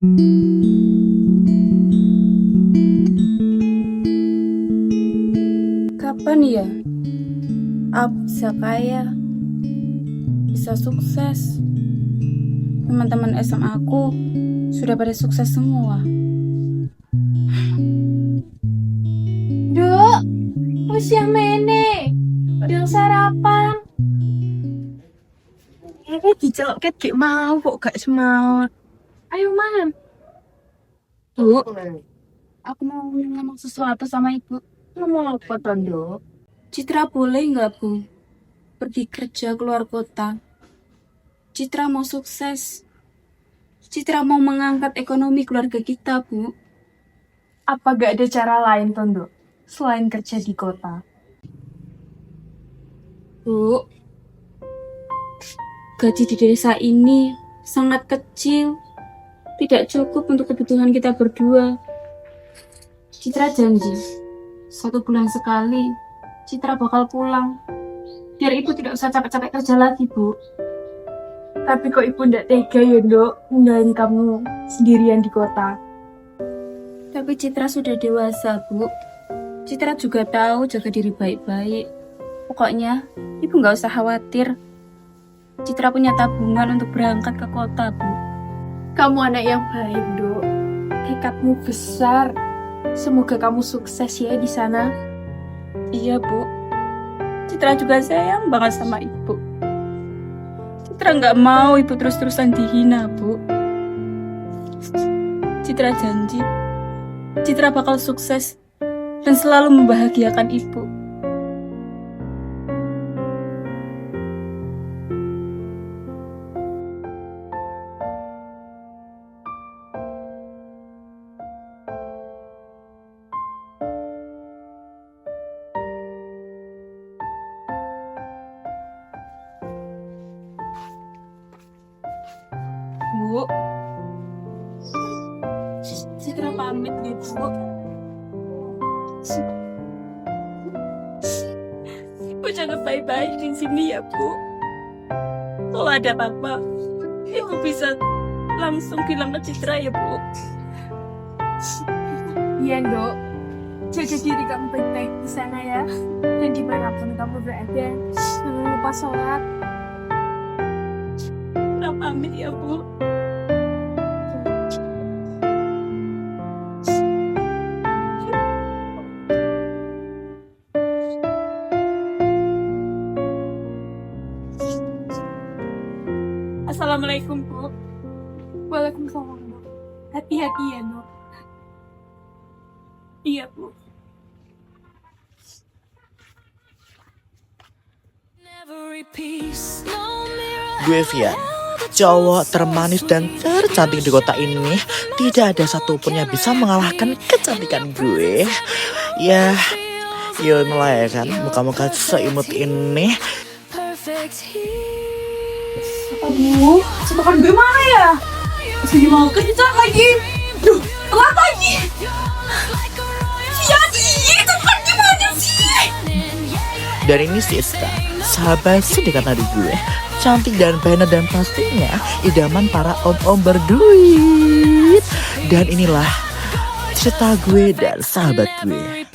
Kapan ya aku bisa kaya, bisa sukses? Teman-teman SMA aku sudah pada sukses semua. Dok, usia mene, udah sarapan. Dicelok ket gak mau kok gak semau. Ayo man. Bu, aku mau ngomong sesuatu sama ibu. Ngomong apa tondo? Citra boleh nggak bu pergi kerja keluar kota? Citra mau sukses. Citra mau mengangkat ekonomi keluarga kita bu. Apa gak ada cara lain tondo selain kerja di kota? Bu, gaji di desa ini sangat kecil, tidak cukup untuk kebutuhan kita berdua. Citra janji, 1 bulan sekali, Citra bakal pulang. Biar ibu tidak usah capek-capek kerja lagi, Bu. Tapi kok ibu ndak tega ya dok ninggalin kamu sendirian di kota? Tapi Citra sudah dewasa, Bu. Citra juga tahu jaga diri baik-baik. Pokoknya, ibu nggak usah khawatir. Citra punya tabungan untuk berangkat ke kota, Bu. Kamu anak yang baik dok, tekadmu besar. Semoga kamu sukses ya di sana. Iya, Bu. Citra juga sayang banget sama ibu. Citra nggak mau ibu terus-terusan dihina, Bu. Citra janji, Citra bakal sukses dan selalu membahagiakan ibu. Bu, Citra pamit gitu, Bu. Ibu jangan baik-baik di sini ya, Bu. Kalau ada apa-apa, ibu bisa langsung bilang ke Citra ya, Bu. Iya dok, jaga diri kamu baik-baik di sana ya. Dan dimanapun kamu berada, jangan lupa sholat. Citra pamit ya, Bu. Assalamualaikum, Bu. Waalaikumsalam dok. Hati-hati ya dok. Iya, Bu. Gue Vian, cowok termanis dan tercantik di kota ini. Tidak ada satupun yang bisa mengalahkan kecantikan gue. Ya, yun lah ya kan, muka-muka seimut ini. Aduh, cepakan gue mana ya? Masih mau kencang lagi. Duh, telat lagi. Jadi, cepakan gimana sih? Dan ini Sista, sahabat sedekat adik gue. Cantik dan benar dan pastinya idaman para om-om berduit. Dan inilah cerita gue dan sahabat gue.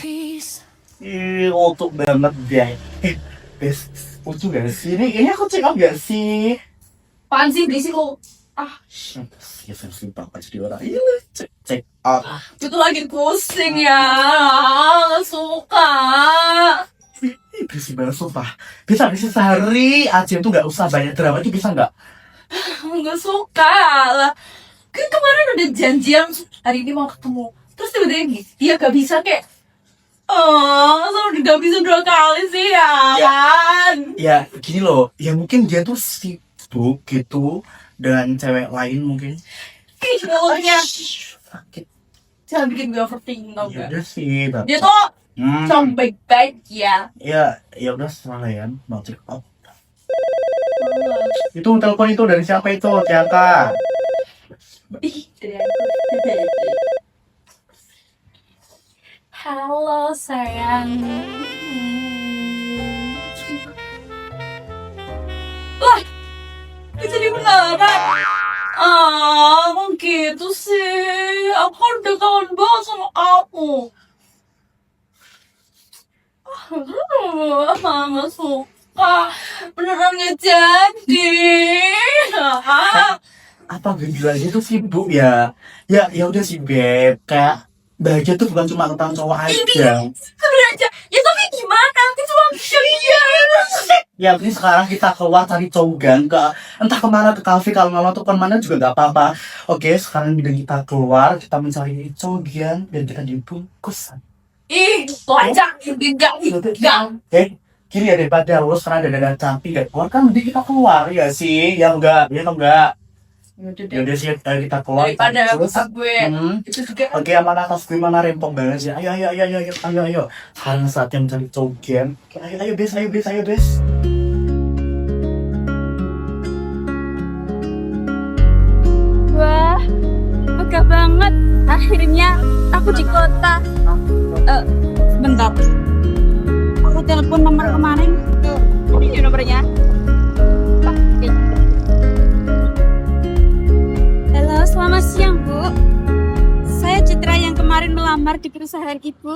Untuk banget deh. Bes, lucu gak sih? Ini kayaknya aku check out gak sih? Apaan sih berisik lo? Ya versi bapak jadi orang. Iya, check out. Itu lagi pusing ya. Gak suka. Ih, berisik banget sumpah. Bisa sehari aja tuh gak usah banyak drama itu bisa gak? Gak suka lah. Kan kemarin udah janjian hari ini mau ketemu. Terus tiba-tiba gitu, dia gak bisa kayak. Oh, selalu gak bisa 2 kali sih ya kan? Ya gini loh, ya mungkin dia tuh sibuk gitu dengan cewek lain mungkin. Kayak mulutnya. Sakit. Jangan bikin gue overthinking tau Ya gak? udah sih, tapi Dia tuh cowok baik-baik ya. ya udah salah ya, mau check out. Itu telepon itu dari siapa itu, Tiaka? Ih, dari aku. Halo sayang. Lah, jadi beneran. Oh, gitu sih? Aku kan udah kangen banget sama kamu. Mama suka. Beneran gak jadi. Apa gue bilang gitu sih Bu ya? Ya udah sih Beb, kayak bahagia tuh bukan cuma tentang cowok aja. Beneran aja. Ya tapi gimana? Aku cuma Ya ini sekarang kita keluar cari cowok ke entah kemana, ke kafe, kalau nggak mau tuh kemana juga nggak apa-apa. Oke, sekarang kita keluar, kita mencari cowok biar kita dibungkus. Ih, lancar. Enggak. Gini ya, daripada lo sekarang ada cantik gak keluar, kan mending kita keluar ya sih, ya enggak. Ya udah sih, kita keluar. Daripada terus. gue itu juga Oke, aman atas gue mana rempong banget sih. Ayo. Sekarang saatnya mencari cowok game. Oke, ayo bes. Wah, megah banget. Akhirnya aku di kota. Bentar. Aku telepon nomor kemarin. Ini nomornya. Oke. Halo, selamat siang, Bu. Saya Citra yang kemarin melamar di perusahaan Ibu.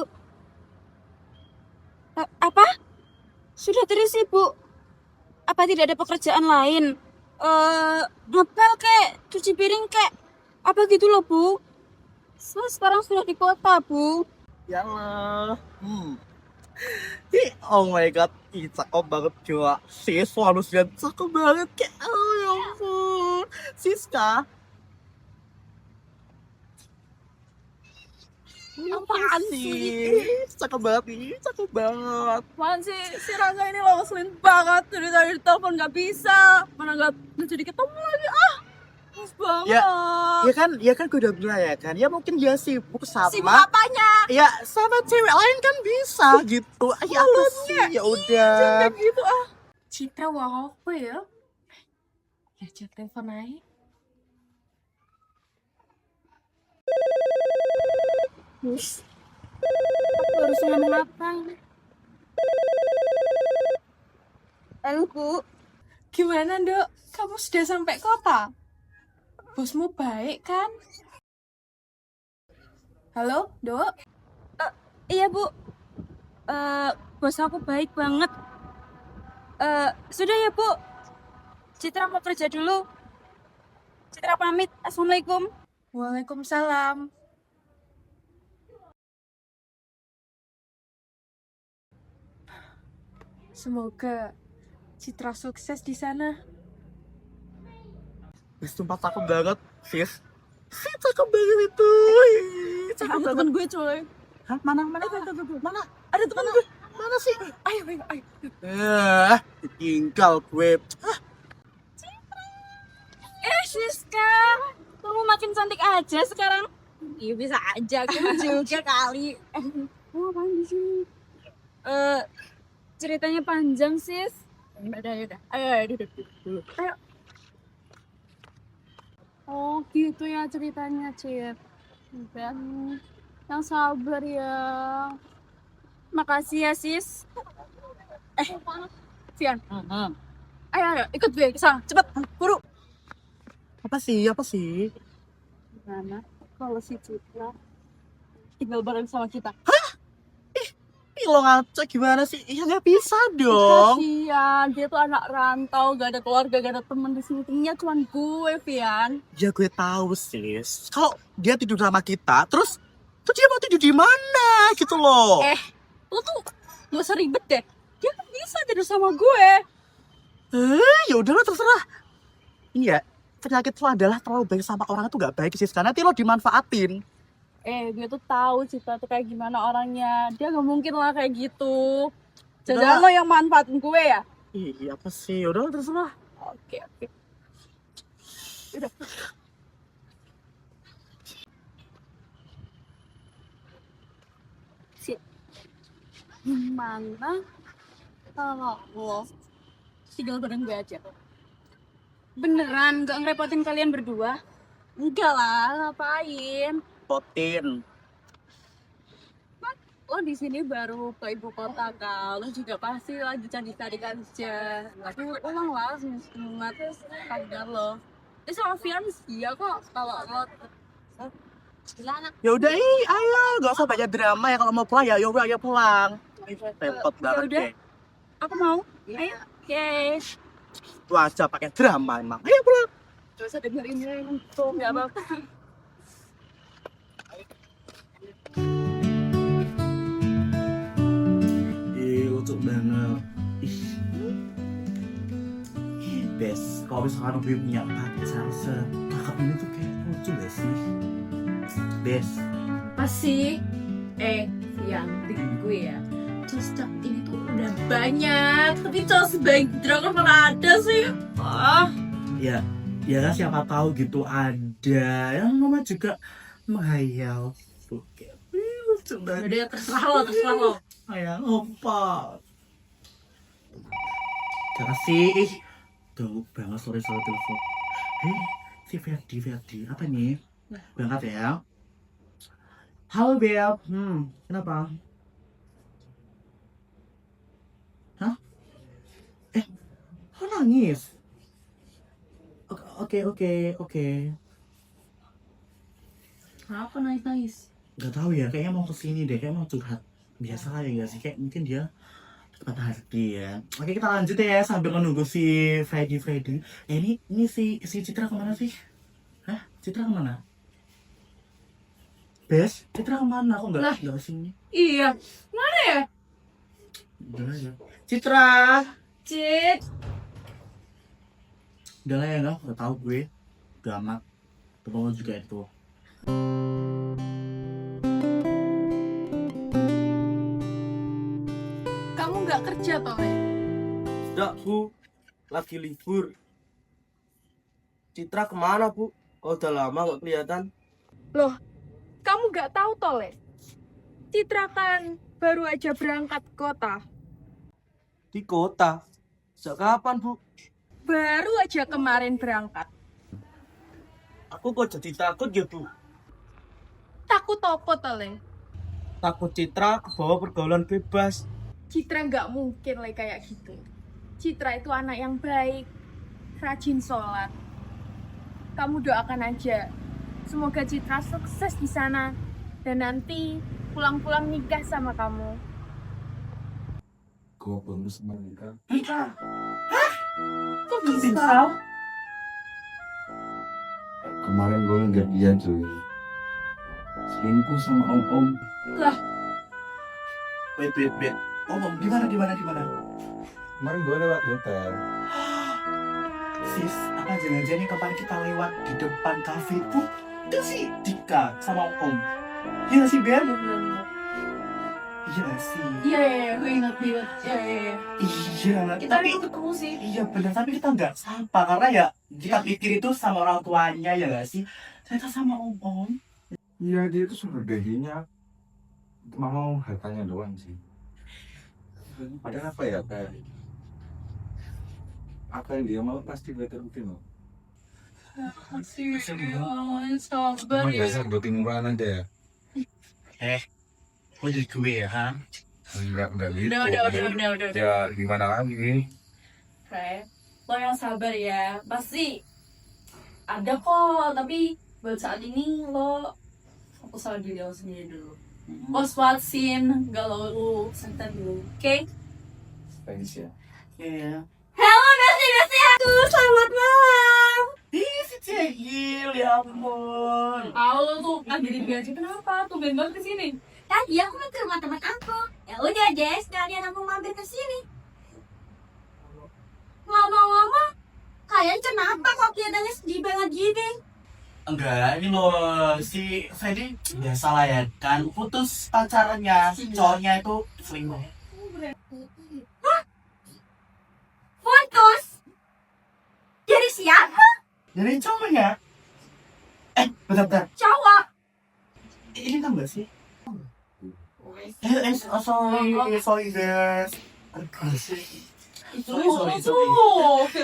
Apa? Sudah terisi, Bu. Apa tidak ada pekerjaan lain? Ngepel kek, cuci piring kek, apa gitu loh Bu. Saya sekarang sudah di kota Bu. Ya Allah. Oh my god, cakep banget juga. Sis, manusia cakep banget kayak. Oh ya ampun. Siska. Apaan sih? Cakep banget nih, cakep banget. apaan sih? Si Rangga ini lo ngeselin banget. Dari tadi telepon gak bisa. Mana gak jadi ketemu lagi. Males banget. Ya kan gue udah bilang ya kan. Ya mungkin dia sibuk sama. Sibuk apanya? Ya sama cewek lain kan bisa gitu. Ya apa sih? Ya udah. Kayak gitu Citra wow apa ya? Ya cek telepon aja. Terus aku harus ngomong apa? Halo Bu. Gimana Dok? Kamu sudah sampai kota? Bosmu baik kan? Halo Dok? Iya Bu. Bos aku baik banget. Sudah ya Bu. Citra mau kerja dulu. Citra pamit. Assalamualaikum. Waalaikumsalam. Semoga Citra sukses di sana. Sumpah cakep banget, sis. Cakep banget itu. Cakep banget. gue coy. Hah? Mana? Mana? Ada teman gue. Mana sih? Ayo. Tinggal gue. Siska, kamu makin cantik aja sekarang. Iya bisa aja, kamu juga kali. Apaan di sini? Ceritanya panjang sis. Yaudah. Ayo, duduk dulu. Ayo. Oh gitu ya ceritanya Cip. Dan yang sabar ya. Makasih ya sis. Fian. Ayo, ikut gue ke sana. Cepet, buru. Apa sih? Gimana kalau si Citra tinggal bareng sama kita? Ih, lo ngaco gimana sih? Ya nggak bisa dong. Kasian, dia tuh anak rantau, gak ada keluarga, gak ada teman di sini. Tinggalnya cuma gue, Fian. Ya gue tahu sis. Kalau dia tidur sama kita, terus dia mau tidur di mana gitu loh. Lo tuh gak usah ribet deh. Dia kan bisa tidur sama gue. Ya udahlah terserah. Iya, penyakit lo adalah terlalu baik sama orang itu gak baik sis. Karena nanti lo dimanfaatin. Gue tuh tahu Citra tuh kayak gimana orangnya. Dia gak mungkin lah kayak gitu. Jangan lo yang manfaatin gue ya? Iya apa sih? Udah terserah. Oke. Udah. Gimana kalau lo tinggal bareng gue aja? Beneran gak ngerepotin kalian berdua? Enggak lah, ngapain? Potin. Lo di sini baru ke ibu kota kan? Lo juga pasti lagi cari-cari kerja. Tapi ulang lah semangat kabar lo. sama Fian iya kok kalau lo Ya udah, ayo, gak usah banyak drama ya. Kalau mau pulang ya, yaudah, ayo pulang. Repot Ya banget udah. deh. Aku mau. Ayo. Oke. Itu aja pakai drama emang. Ayo pulang. Gak usah dengerin itu. Gak apa-apa. Lucu banget. Bes, kalau misalkan gue punya pacar sekakak ini tuh kayak lucu gak sih? Bes, Pasti. Yang di gue ya. Cocok ini tuh udah banyak. Tapi cowok sebaik Dragon mana ada sih? ya kan siapa tahu gitu ada. Yang mama juga menghayal. Oke, lucu banget. Udah terserah lo. Ayang opa. Kasih. Tuh banget sorry telepon. Si Ferdi, apa nih? Berangkat ya. Halo Beb, kenapa? Hah? Kok nangis? Oke. Kenapa nangis? Gak tahu ya, kayaknya mau kesini deh, kayak mau curhat. Biasa lah ya gak sih, kayak mungkin dia patah hati ya. Oke, kita lanjut ya sambil menunggu si Freddy. Ini si Citra kemana sih? Hah? Citra kemana? Bes, Citra kemana? Kok nggak kesini? Iya. Mana ya? Udah lah ya. Citra! Cit. Udah lah ya, nggak tahu gue. Udah amat. Temen juga itu. Kamu nggak kerja toh, Le? Tidak, Bu. Lagi libur. Citra kemana, Bu? Oh, udah lama gak kelihatan. Loh, kamu nggak tahu toh, Le? Citra kan baru aja berangkat kota. Di kota. Sejak kapan, Bu? Baru aja kemarin berangkat. Aku kok jadi takut ya, Bu? Takut apa toh, Le? Takut Citra kebawa pergaulan bebas. Citra nggak mungkin Le kayak gitu. Citra itu anak yang baik, rajin sholat. Kamu doakan aja. Semoga Citra sukses di sana dan nanti pulang-pulang nikah sama kamu. Kok bagus menikah? Kok bisa? Kemarin gue ngeliat dia cuy, selingkuh sama om. Lah, Wait. Gimana? Kemarin gue lewat hotel. Sis, apa jangan-jangan kemarin kita lewat di depan kafe itu si Dika sama Om. Iya nggak sih, Beb? Iya nggak sih? iya, gue ingat. Iya. Iya, Kita tapi itu ketemu sih. iya benar, tapi kita nggak sapa karena ya kita pikir itu sama orang tuanya ya nggak sih? Ternyata sama Om. Iya, dia itu sudah gajinya mau hartanya doang sih. Padahal apa ya, kayak apa yang dia mau pasti gue terutin loh. Sabar Emang ya. dasar gue timuran aja ya. Kok jadi gue ya, ha? Enggak gitu. Udah. Ya gimana lagi? Fred, lo yang sabar ya. Pasti ada kok, tapi buat saat ini lo fokus sama diri lo sendiri dulu. Waswasin, galau lu, santai dulu, oke? Thanks ya. Iya. Halo besti aku, selamat malam. Ih, si Cegil, ya ampun. Halo tuh, kan jadi gaji kenapa? Tuh banget kesini. Tadi aku mau ke rumah teman aku. Ya udah deh, sekalian aku mampir ke sini. Ngomong-ngomong, kalian kenapa kok kelihatannya sedih banget gini? Enggak, ini loh si Freddy biasa lah ya kan putus pacarannya cowoknya itu selingkuh. Putus? Dari siapa? Jadi cowoknya bentar Cowok. ini kan gak sih? Sorry guys. Sorry.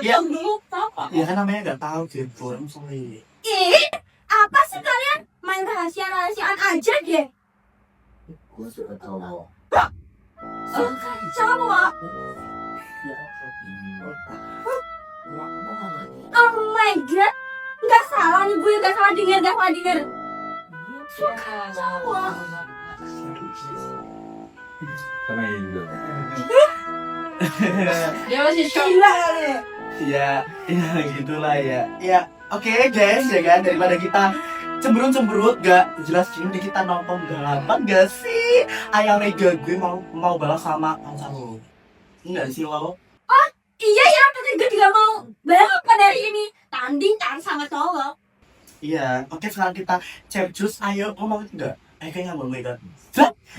Ya. Dulu apa? Ya kan namanya gak tahu gitu. I'm sorry. Ih, apa sih kalian? Main rahasia-rahasiaan aja deh. Gue suka cowok. Cowok. Oh my god. Nggak salah nih gue, nggak salah denger. Suka cowok. Karena itu. Dia masih gila kali. Ya gitulah ya. Ya, oke guys, ya kan, daripada kita cemberut gak jelas gini kita nonton balapan gak sih? Ayang Rega gue mau balas sama pacar lo. Enggak sih lo? Iya ya, tapi gue juga mau balapan hari ini. Tanding kan sama cowok. Iya, oke sekarang kita cep jus, ayo ngomong enggak? Kayaknya ngomong gue kan.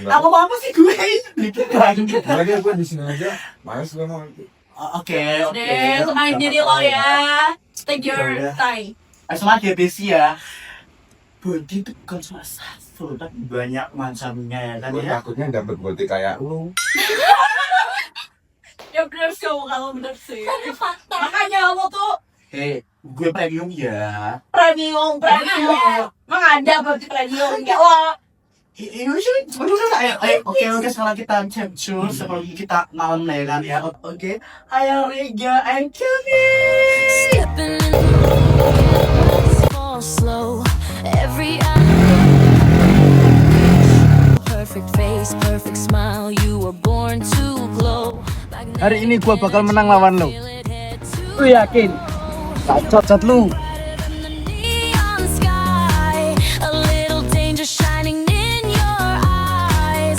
Enggak. Apa sih gue? Dikit kan. Lagi gue di sini aja. Males gue mau. Oke. Deh, tenangin diri lo ya. Take your Udah. time. Semangat ya Besi ya. Body itu bukan cuma satu, tapi banyak macamnya ya kan Gue ya. takutnya dapet boti kayak lu. Ya bener sih, kamu bener sih. Makanya kamu tuh Hei, gue premium ya. premium. Emang ada berarti premium? Enggak lah. Iya sih, ayo, oke, sekarang kita cep jus, sebelum kita malam ya kan ya. Oke, ayo Rega and Kami. Stepping in the moment, fall slow. Every perfect face, perfect smile. You were born to glow. Hari ini gua bakal menang lawan lo. Feel it head to Lu yakin? Cacat lu. neon sky. A little danger shining in your eyes.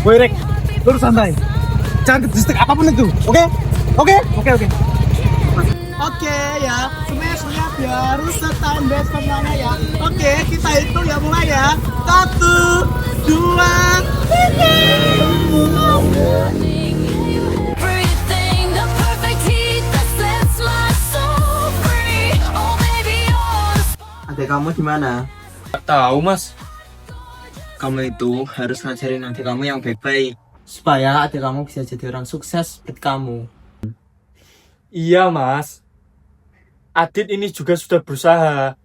Woi Rek, lu santai. Jangan kedistek apapun itu, oke? Oke. Oke ya, semuanya biar setan best semuanya ya. Oke, kita itu ya mulai ya. 1, 2, 3. Everything, the perfect heat that sets my soul free. Oh baby, you're the spark. Adik kamu di mana? Tahu Mas. Kamu itu harus ngajarin adik kamu yang baik-baik supaya adik kamu bisa jadi orang sukses seperti kamu. Iya Mas. Adit ini juga sudah berusaha.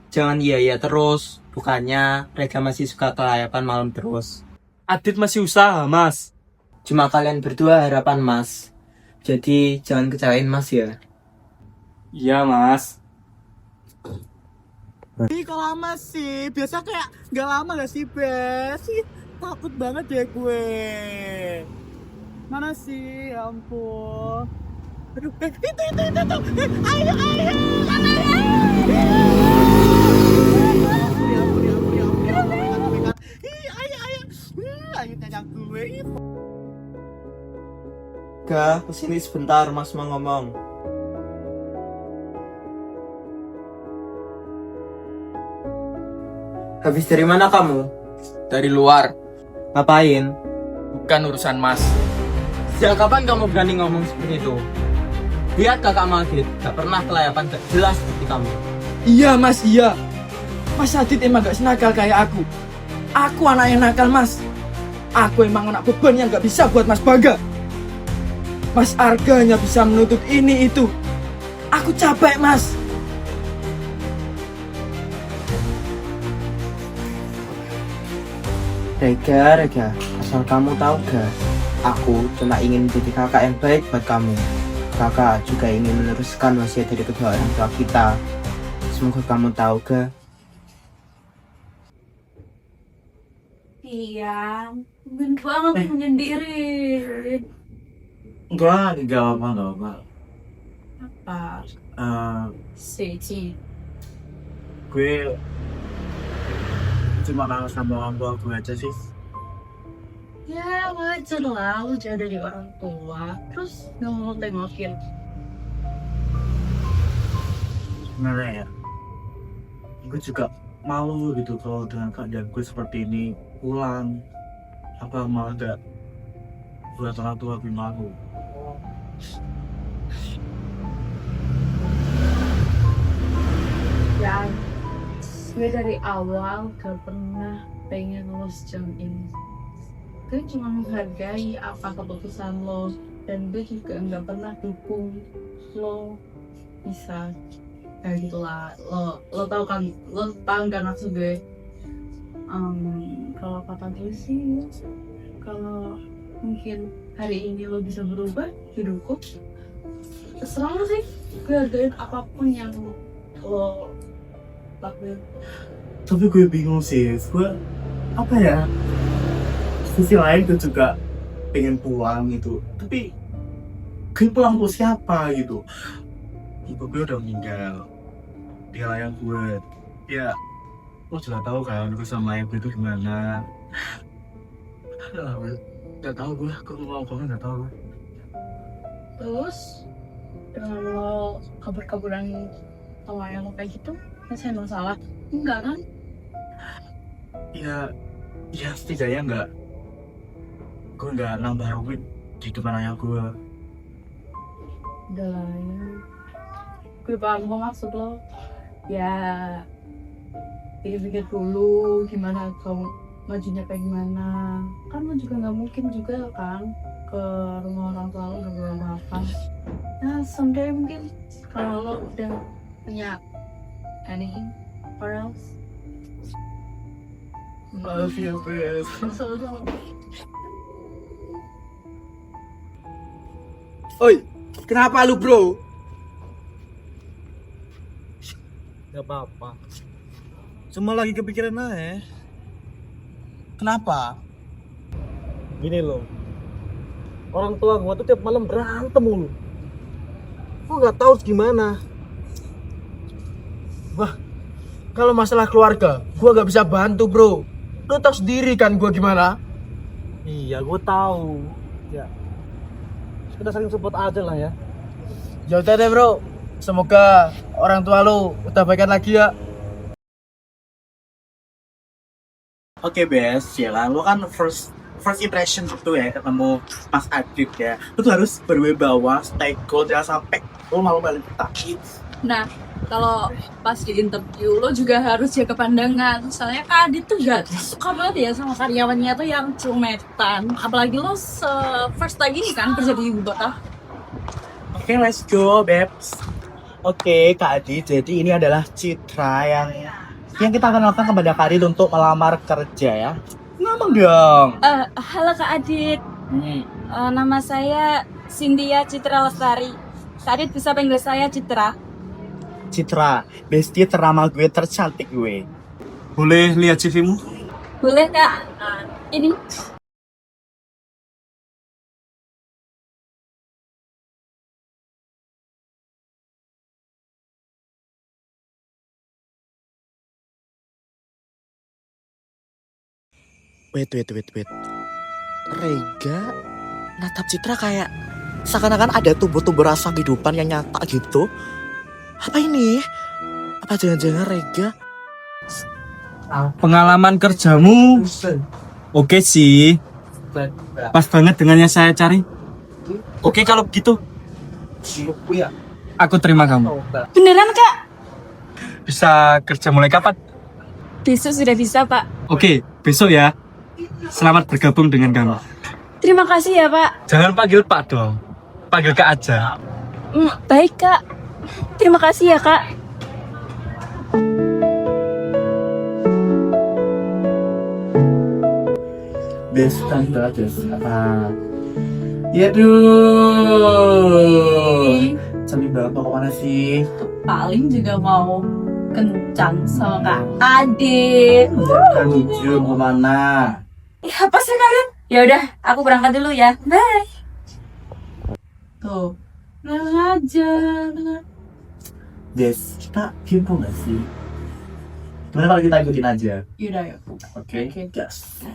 Jangan iya terus. Bukannya Rega masih suka kelayapan malam terus. Adit masih usaha Mas. Cuma kalian berdua harapan Mas. Jadi jangan kecewain Mas ya. Iya Mas. Ih, kok lama sih? Biasa kayak nggak lama gak sih, Bes? Ih, takut banget deh gue. Mana sih? Ya ampun. Aduh, itu. Ayo. Ayo nyajang gue. Ga, kesini sebentar Mas mau ngomong. Habis dari mana kamu? Dari luar, Ngapain? bukan urusan Mas. Sejak kapan kamu berani ngomong seperti itu? Lihat kakak Magit, gak pernah kelayapan gak jelas seperti kamu. Iya Mas, iya. Mas Adit emang gak senakal kayak aku. Aku anak yang nakal Mas. Aku emang anak beban yang gak bisa buat Mas bangga. Mas Arga hanya bisa menuntut ini itu. Aku capek Mas. Rega, asal kamu tahu gak? Aku cuma ingin menjadi kakak yang baik buat kamu. Kakak juga ingin meneruskan wasiat dari kedua orang tua kita. Semoga kamu tahu gak? Iya, mungkin banget menyendiri. Enggak apa. Apa? Sih. Gue cuma kangen sama orang tua gue aja sih. Ya wajar lah, lu jauh dari orang tua. Terus gak mau tengokin. Sebenarnya ya, gue juga malu gitu kalau dengan keadaan gue seperti ini pulang. Apa malah gak buat orang tua gue malu. Ya, gue dari awal gak pernah pengen lo sejauh ini. Gue cuma menghargai apa keputusan lo, dan gue juga gak pernah dukung lo bisa kayak gitulah. Lo tau kan maksud gue. Kalau kata gue sih, kalau mungkin hari ini lo bisa berubah, didukung. Terserah lo sih, gue hargain apapun yang lo lakuin. Tapi gue bingung sih, gue apa ya? Sisi lain gue juga pengen pulang gitu, tapi gue pulang ke siapa gitu? Ibu gue udah meninggal, dia layak gue. Ya, lo juga tahu kan, gue sama ibu itu gimana. Gak tahu gue, mau ngomong gak tahu. Terus dengan lo kabur-kaburan sama yang kayak gitu, saya masalah? Enggak kan? Ya setidaknya gue nggak nambah ruwet di depan ayah gue. Udah lah ya. Gue paham kok maksud lo. Ya pikir-pikir dulu gimana kamu majunya kayak gimana. Kan lo juga nggak mungkin juga kan ke rumah orang tua lo nggak bawa apa. Nah someday mungkin kalau lo udah punya anything or else. Maaf ya Bes. Oi, kenapa lu bro? Gak apa-apa. Cuma lagi kepikiran aja. Kenapa? Gini loh. Orang tua gua tuh tiap malam berantem mulu. Gua nggak tahu harus gimana. Wah, kalau masalah keluarga, gua gak bisa bantu bro. Lu tahu sendiri kan gua gimana? Iya, gua tahu. Ya. Kita saling support aja lah ya. Ya udah deh bro. Semoga orang tua lu udah baikan lagi ya. Oke Bes, ya lah, lo kan first impression gitu ya ketemu Mas Adit ya. Lo tuh harus berwibawa, stay cool, jangan sampai lo malu-malu kita. Nah, kalau pas di interview lo juga harus jaga pandangan. Soalnya Kak Adit tuh gak suka banget ya sama karyawannya tuh yang cumetan. Apalagi lo first lagi nih kan kerja di ibu kota. Oke, let's go, Babes. Oke, Kak Adit, jadi ini adalah Citra yang kita kenalkan kepada Kak Adit untuk melamar kerja ya. Ngomong dong. Halo Kak Adit. Nama saya Cynthia Citra Lestari. Kak Adit bisa panggil saya Citra. Citra, bestie ternama gue, tercantik gue. Boleh lihat CV-mu? Boleh Kak? Ini. Wait. Rega natap Citra kayak seakan-akan ada tumbuh-tumbuh rasa kehidupan yang nyata gitu. Apa ini? Apa jangan-jangan Rega? Pengalaman kerjamu oke sih. Pas banget dengan yang saya cari. Oke kalau begitu. Aku terima kamu. Beneran Kak? Bisa kerja mulai kapan? Besok sudah bisa Pak. Oke, besok ya. Selamat bergabung dengan kami. Terima kasih ya Pak. Jangan panggil Pak dong. Panggil Kak aja. Baik Kak. Terima kasih ya Kak. Bes, tante aja apa? Ya duh. Cantik banget, mau kemana sih? Paling juga mau kencan sama Kak Adit. Kan lucu, mau kemana? Apa sih kalian? Ya udah, aku berangkat dulu ya. Bye. Tuh, tenang aja. Bes, kita kepo gak sih? Gimana kalau kita ikutin aja? Yaudah yuk. Oke? Oke. Gas.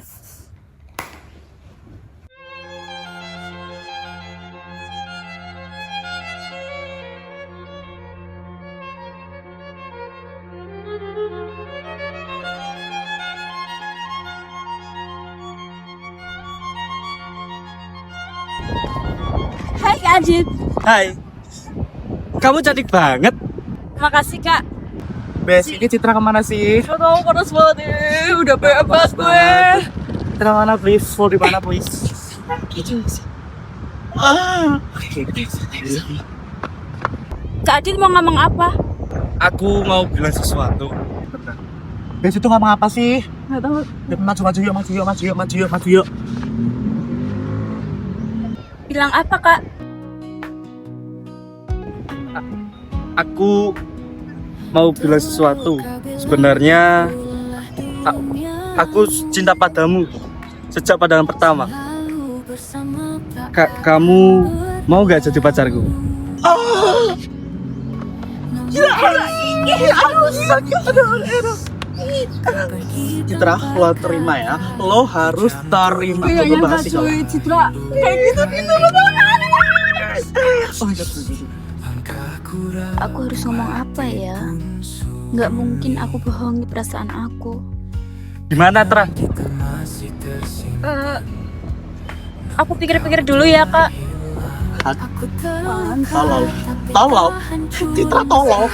Hai Kak Adit. Hai. Kamu cantik banget. Makasih Kak. Bes, ini Citra kemana sih? Gak tau, panas banget ya. Udah bebas gue. Citra mana please? Full di mana please? Kak Adit mau ngomong apa? Aku mau bilang sesuatu. Bes itu ngomong apa sih? Gak tahu. Maju yuk. Bilang apa Kak? Aku mau bilang sesuatu. Sebenarnya aku cinta padamu sejak pandangan pertama. Kamu mau gak jadi pacarku? Citra, lo terima ya. Lo harus terima. Gue bahas sih kalau. Citra kayak gitu Aku harus ngomong apa ya? Nggak mungkin aku bohongi perasaan aku. Gimana, Tra? Aku pikir-pikir dulu ya, Kak. Tolong, Citra tolong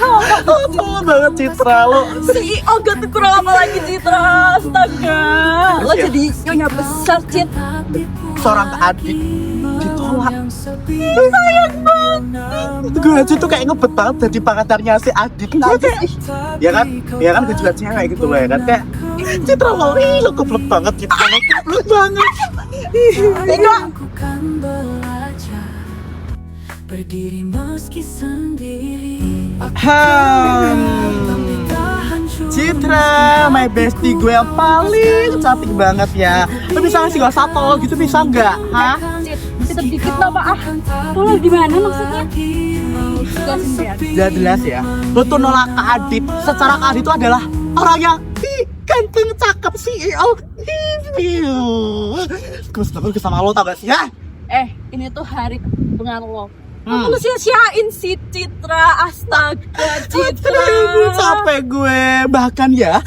banget Citra lo. si Oga tuh kurang apa lagi Citra, astaga lo ya? jadi nyonya besar Cit. Seorang adik ditolak. Sayang banget. Gue aja tuh kayak ngebet banget jadi pacarnya si Adit. Gue kayak, ya kan gue juga cewek gitu loh ya kan kayak Citra lo, lo goblok banget Citra lo, goblok banget. Enggak. Berdiri meski sendiri. Citra, my bestie gue yang paling cantik banget ya. Lo bisa ngasih gue satu gitu bisa nggak? Hah? Sedikit lah maaf. Tolong gimana maksudnya? Udah jelas ya. Lo tuh nolak Kak Adit. Secara Kak Adit itu adalah orang yang ganteng, cakep, CEO. Gue sebenernya sama lo tau gak sih ya? Ini tuh hari pengaruh lo. Kamu sia-siain si Citra, astaga Citra. Capek gue. Bahkan ya,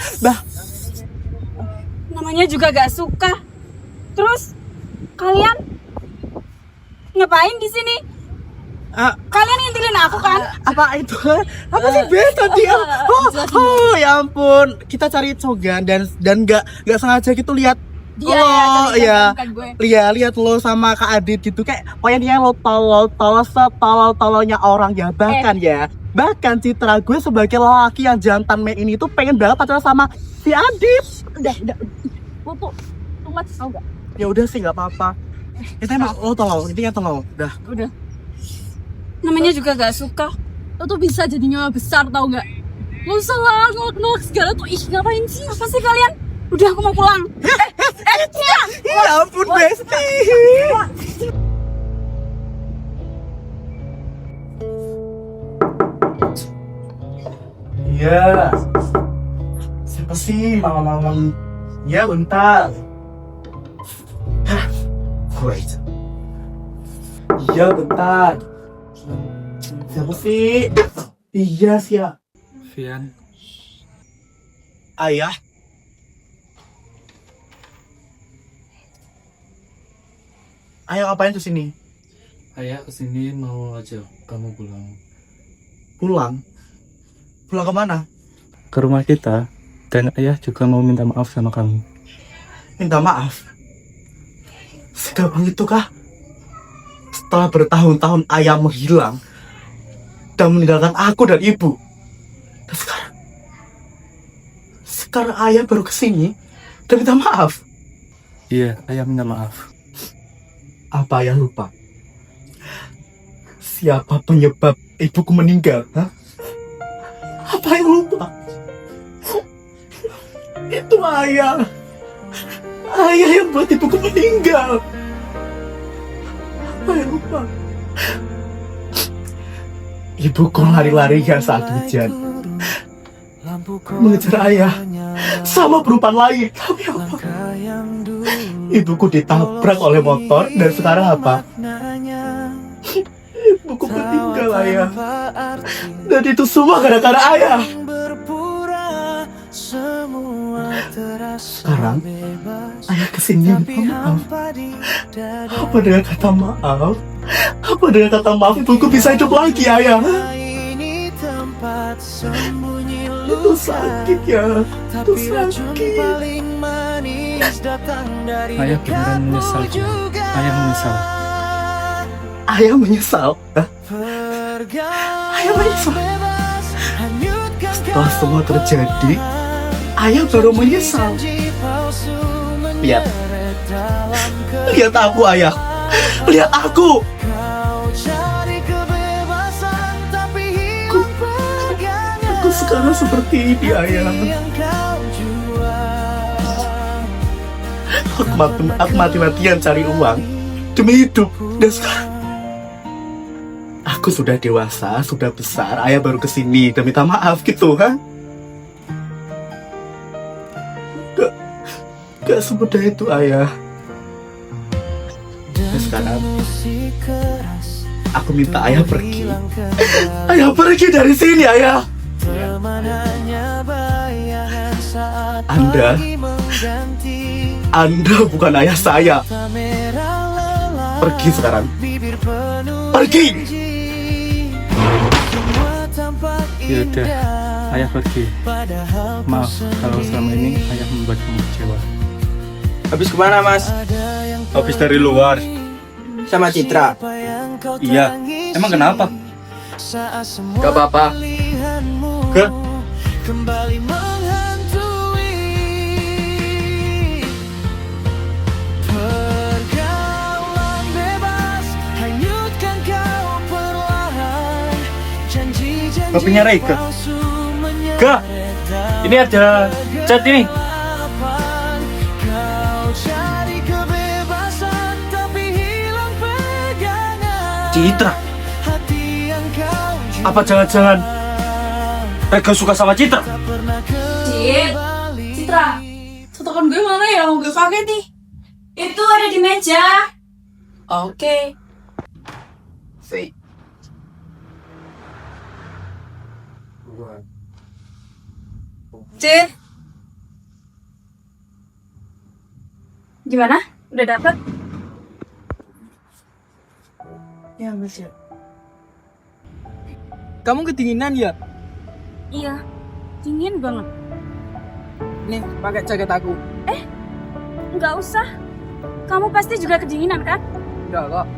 Namanya juga gak suka. Terus kalian ngapain di sini? Kalian ngintilin aku kan? apa itu? Apa sih beta dia? Oh ya ampun. Kita cari cogan dan nggak sengaja gitu lihat. Lihat lo sama Kak Adit gitu kayak pokoknya dia lo tolol-tololnya orang ya bahkan Citra gue sebagai lelaki yang jantan main ini tuh pengen banget pacaran sama si Adit. Udah Popo, lu mati tau gak? Ya udah sih nggak apa-apa. Kita emang lo tolol, intinya tolol. Udah. Namanya juga gak suka. Lo tuh bisa jadi nyawa besar tau gak? Lo salah nolak segala tuh ngapain sih? Apa sih kalian? Udah aku mau pulang. Ya ampun Besti. Iya. Siapa sih malam-malam? Ya bentar. Wait. Iya bentar. Siapa sih? Iya siap. Vian, Ayah. Ayah ngapain kesini? ayah kesini mau aja kamu pulang. Pulang? Pulang kemana? Ke rumah kita, dan ayah juga mau minta maaf sama kamu. Minta maaf? Segampang itu kah? Setelah bertahun-tahun ayah menghilang dan meninggalkan aku dan ibu. Dan sekarang ayah baru kesini dan minta maaf. Iya, ayah minta maaf. Apa ayah lupa? Siapa penyebab ibuku meninggal? Hah? Apa ayah lupa? Itu ayah. Ayah yang buat ibuku meninggal. Apa ayah lupa? Ibuku lari-larian saat hujan, mengejar ayah sama perempuan lain. Tapi apa? Ibuku ditabrak oleh motor dan sekarang apa? Ibuku meninggal ayah. Dan itu semua gara-gara ayah. Sekarang ayah kesini minta maaf. Apa dengan kata maaf? Apa dengan kata maaf ibuku bisa hidup lagi ayah? Itu sakit ya. Itu sakit. Ayah beneran menyesal. Ayah menyesal. Ayah menyesal? Hah? Ayah menyesal? Setelah semua terjadi, ayah baru menyesal. Lihat aku ayah. Lihat aku. Aku sekarang seperti ini ayah. Aku mati-matian cari uang demi hidup. Dan sekarang aku sudah dewasa, sudah besar. Ayah baru kesini dan minta maaf gitu, ha? Gak semudah itu ayah. Dan sekarang aku minta ayah pergi. Ayah pergi dari sini ayah. Anda bukan ayah saya. Pergi sekarang. Pergi. Ya udah, ayah pergi. Maaf kalau selama ini ayah membuat kamu kecewa. Habis kemana mas? Habis dari luar. Sama Citra? Iya, emang kenapa? Gak apa-apa. Ke? Kopinya Rega. Gak, ini ada chat ini. Citra. Apa jangan-jangan Rega suka sama Citra? Citra, Setokan gue mana ya? Gue pakai nih. itu ada di meja. Oke. Cit. Gimana? Udah dapet? Ya mas ya. Kamu kedinginan ya? Iya, dingin banget. Nih, pakai jaket aku. Nggak usah. Kamu pasti juga kedinginan kan? Enggak kok.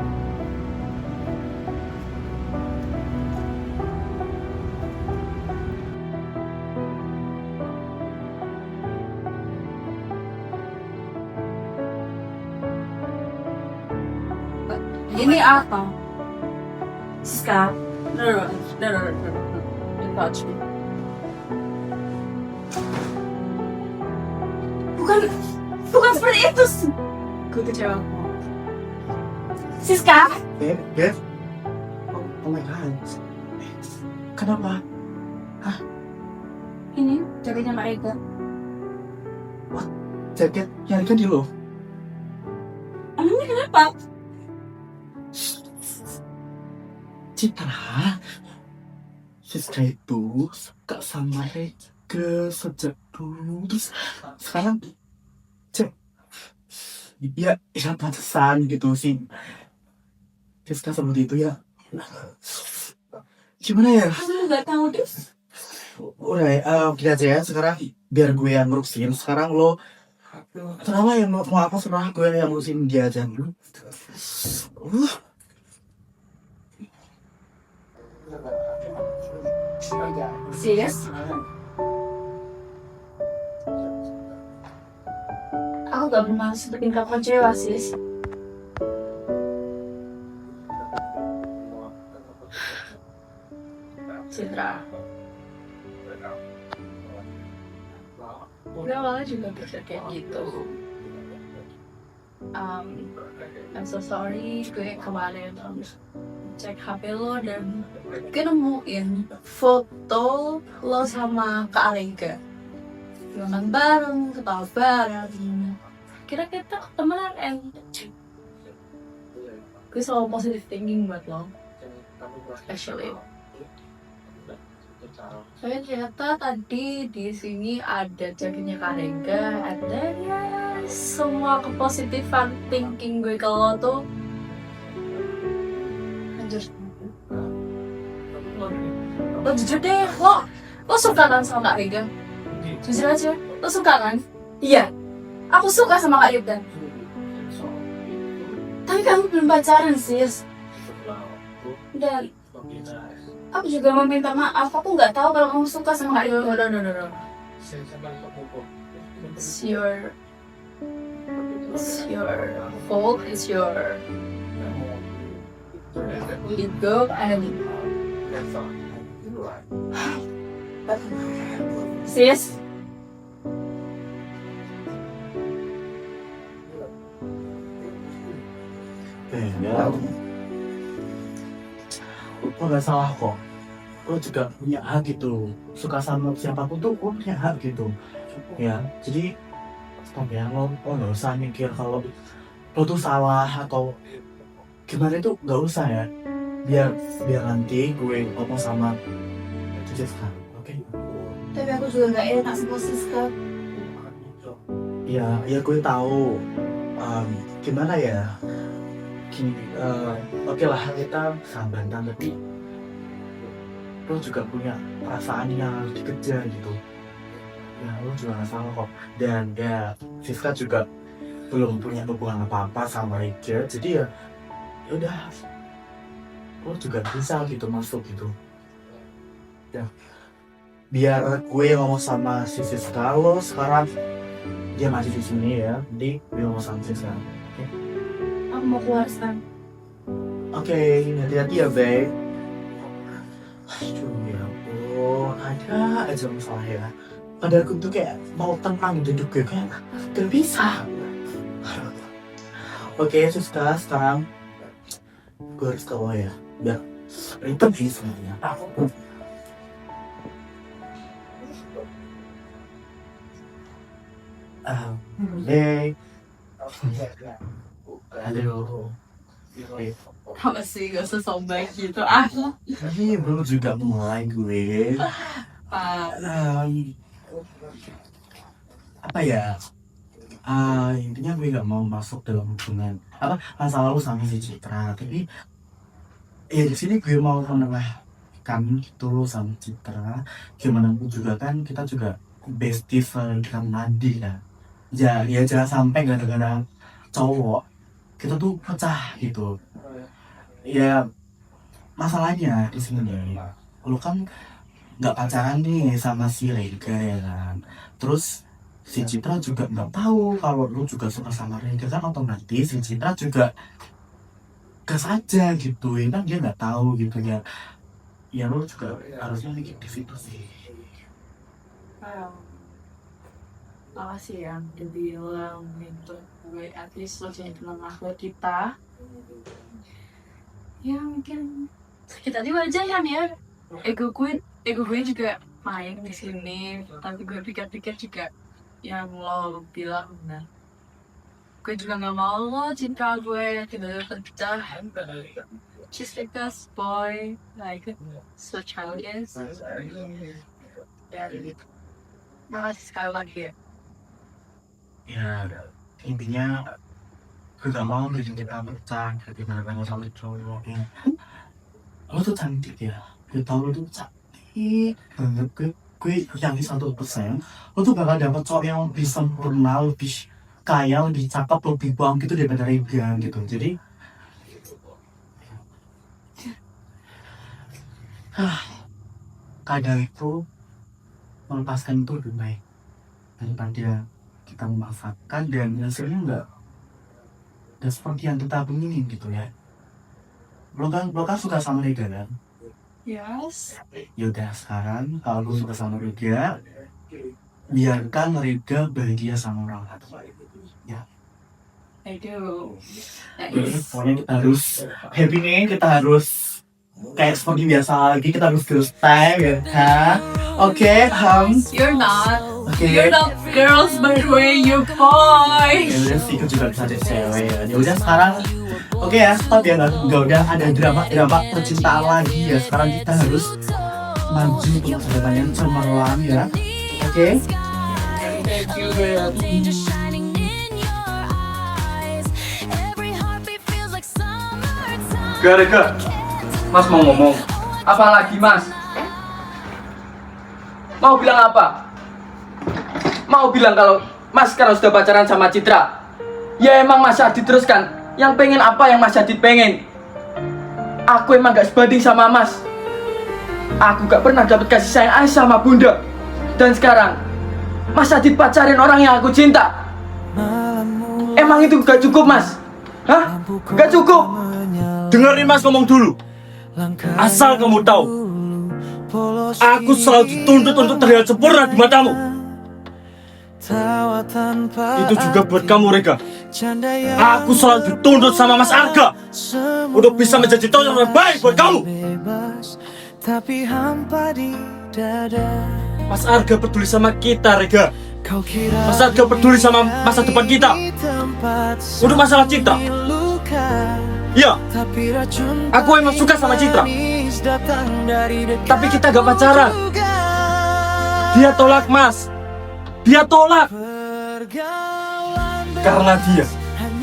Ini apa? Siska, No. Don't touch me. bukan seperti itu. Gue kecewa. Siska, Beb. Oh my god. Kenapa? ini jaketnya Mbak Rega. Jaket yang kan di lo. Emangnya kenapa? Citra. Siska itu suka sama Rega sejak dulu. Terus sekarang ya pantesan gitu sih. Siska seperti itu ya. Gimana ya? Kamu nggak tahu deh. Udah ya, gini aja ya. Sekarang biar gue yang ngurusin. Sekarang lo kenapa ya mau apa serah gue yang ngurusin dia aja dulu. Sis, aku gak bermaksud bikin kamu kecewa, sis. Citra. Gue awalnya juga pikir kayak gitu. I'm so sorry, gue kemarin cek HP lo dan gue nemuin foto lo sama Kak Alengka. Makan bareng, ketawa bareng. Kira kita temenan gue selalu positive thinking buat lo. Actually. Saya ternyata tadi di sini ada jaketnya Kak Rega, ada ya semua kepositifan thinking gue ke lo tuh hancur. Lo jujur deh, lo suka kan sama Kak Rega? Jujur aja, lo suka kan? Iya, aku suka sama Kak Yudan. Tapi kamu belum pacaran, sis. Dan aku juga mau minta maaf. Aku nggak tahu kalau kamu suka sama Kak Yudan. No. It's your fault, it's your ego and Sis, Ya, lo gak salah kok. Lo juga punya hak gitu. Suka sama siapapun tuh lo punya hak gitu. Ya, jadi stop ya, lo gak usah mikir kalau lo tuh salah atau gimana itu gak usah ya. Biar nanti gue ngomong sama Siska, oke? Tapi aku juga nggak enak sama Siska. Ya gue tahu. Gimana ya? Gini, oke lah kita sahabatan tapi lo juga punya perasaan yang harus dikejar gitu. Ya lo juga gak salah kok. Dan ya Siska juga belum punya hubungan apa-apa sama Rega, jadi ya udah lo juga bisa gitu masuk gitu. Ya biar gue ngomong sama si Siska, lo sekarang dia masih di sini ya, jadi gue ngomong sama Siska. Aku mau keluar sekarang. Oke, hati-hati ya, Bey. Aduh, ya ampun, ada aja masalah ya. Padahal gue tuh kayak mau tenang hidup gue, kayak gak bisa. Oke, Siska, sekarang gue harus keluar ya, biar ribet sih sebenarnya. Hey. Halo. Apa sih gak usah sombong gitu ah. Ini belum juga mulai gue. Apa ya? Intinya gue gak mau masuk dalam hubungan masa lalu sama si Citra, tapi ya di sini gue mau menenangkan gitu sama Citra. Gimana pun juga kan kita juga besties dengan Nadi kan. Ya jangan sampai gara-gara cowok kita tuh pecah gitu. Ya masalahnya di sini ya, lu kan nggak pacaran nih sama si Rega ya kan. Terus si Citra juga nggak tahu kalau lu juga suka sama Rega kan, otomatis si Citra juga gas aja gitu ya kan, dia nggak tahu gitu ya. Ya lu juga harusnya mikir di situ sih. Makasih ya udah bilang gitu. Gue at least lo jadi penengah buat kita. Ya mungkin sakit hati wajar kan ya. Ego gue juga main di sini. Tapi gue pikir-pikir juga yang lo bilang benar. Gue juga nggak mau lo cinta gue tiba-tiba pecah. Just because boy like so childish. Ya, makasih sekali lagi ya. Ya intinya gue gak mau bikin kita pecah gimana sama cowok ya. Lo tuh cantik ya, gue tau lo tuh cantik banget. Gue yakin 100% lo tuh bakal dapet cowok yang lebih sempurna, lebih kaya, lebih cakep, lebih buang gitu daripada Rega gitu. Jadi kadang itu melepaskan itu lebih baik daripada kita memaksakan dan hasilnya nggak seperti yang kita ingin gitu ya. Lo kan suka sama Rega kan? Yes. Yaudah sekarang kalau lo suka sama Rega, biarkan Rega bahagia sama orang lain ya. I do. Pokoknya kita harus happy nih, kita harus kayak seperti biasa lagi, kita harus girls time ya kan? Oke, You're not. Oke. You're not girls by the way, you boy. Ya udah sih, juga bisa jadi cewek ya. Ya udah sekarang, oke ya, stop ya, nggak udah ada drama percintaan lagi ya. Sekarang kita harus maju untuk masa depan yang cemerlang ya. Oke. Just shining in your eyes. Every heartbeat feels like summertime. Gara-gara Mas mau ngomong. Apa lagi Mas? Mau bilang apa? Mau bilang kalau Mas sekarang sudah pacaran sama Citra. Ya emang Mas Adit terus kan. Yang pengen apa yang Mas Adit pengen. Aku emang gak sebanding sama Mas. Aku gak pernah dapat kasih sayang ayah sama bunda. Dan sekarang Mas Adit pacarin orang yang aku cinta. Emang itu gak cukup Mas? Hah? Gak cukup? Dengerin Mas ngomong dulu. Asal kamu tahu, Aku selalu dituntut untuk terlihat sempurna di matamu. Itu juga buat kamu, Rega. Aku selalu dituntut sama Mas Arga untuk bisa menjadi contoh yang baik buat kamu. Mas Arga peduli sama kita, Rega. Mas Arga peduli sama masa depan kita. Untuk masalah Citra, ya, aku emang suka sama Citra, tapi kita gak pacaran. Dia tolak, Mas. Dia tolak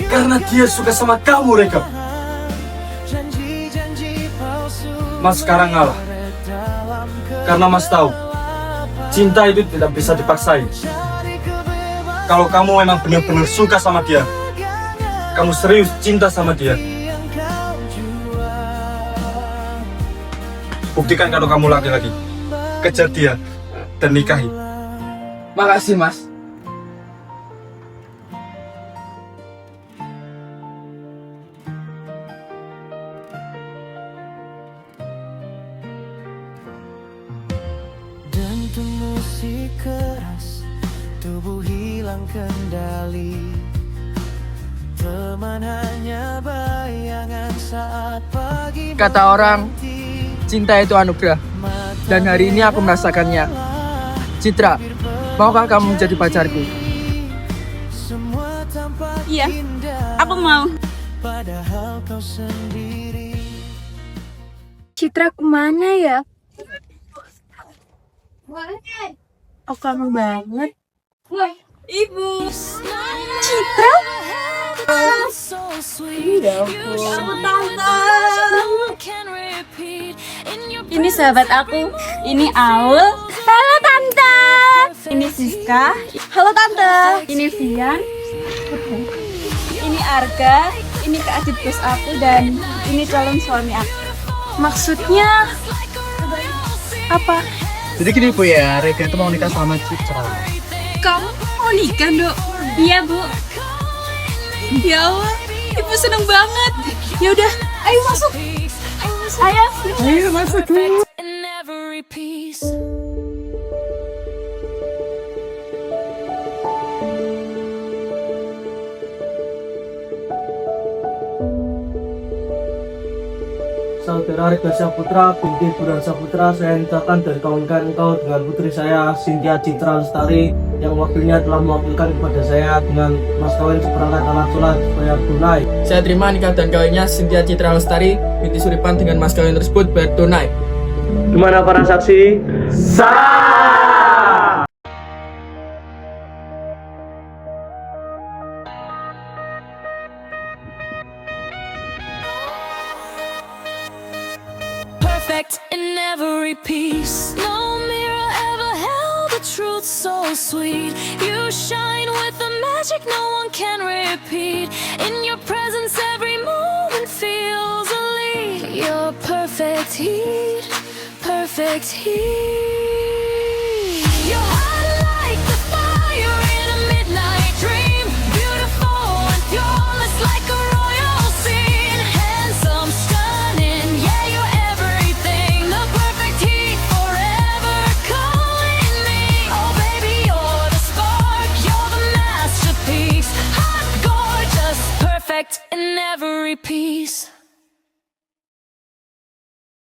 karena dia suka sama kamu, Rega. Mas sekarang ngalah karena Mas tahu cinta itu tidak bisa dipaksain. Kalau kamu memang benar-benar suka sama dia, kamu serius cinta sama dia, buktikan kalau kamu laki-laki. Kejar dia dan nikahi. Makasih, Mas. Dentu musik keras, tubuh hilang kendali. Teman hanya bayangan saat pagi. Kata orang, cinta itu anugerah. Dan hari ini aku merasakannya. Citra, maukah kamu menjadi pacarku? Iya, aku mau. Citra kemana ya? Oh, kamu banget. Wah, Ibu. Citra? Iya, aku Tante. Ini sahabat aku. Ini Aul. Halo Tante. Ini Siska. Halo Tante. Ini Vian. Ini Arga. Ini Kak Adit bos aku dan ini calon suami aku. Maksudnya apa? Jadi gini Bu ya, Rega itu mau nikah sama Citra. Kamu mau nikah, Dok? Iya, Bu. Ya Allah, Ibu seneng banget. Ya udah, ayo masuk. Ayo masuk. In every piece. Saudara Rega Saputra binti Buran Saputra, saya nyatakan dari kawan-kawan engkau dengan putri saya Cynthia Citra Lestari yang wakilnya telah mewakilkan kepada saya dengan mas kawin seperangkat alat sholat bayar tunai. Saya terima nikah dan kawinnya Cynthia Citra Lestari binti Suripan dengan mas kawin tersebut bayar tunai. Gimana para saksi? Sah! Perfect in every piece. No mirror ever held a truth so sweet. You shine with a magic no one can repeat. In your presence every moment feels elite. You're perfect heat, perfect heat.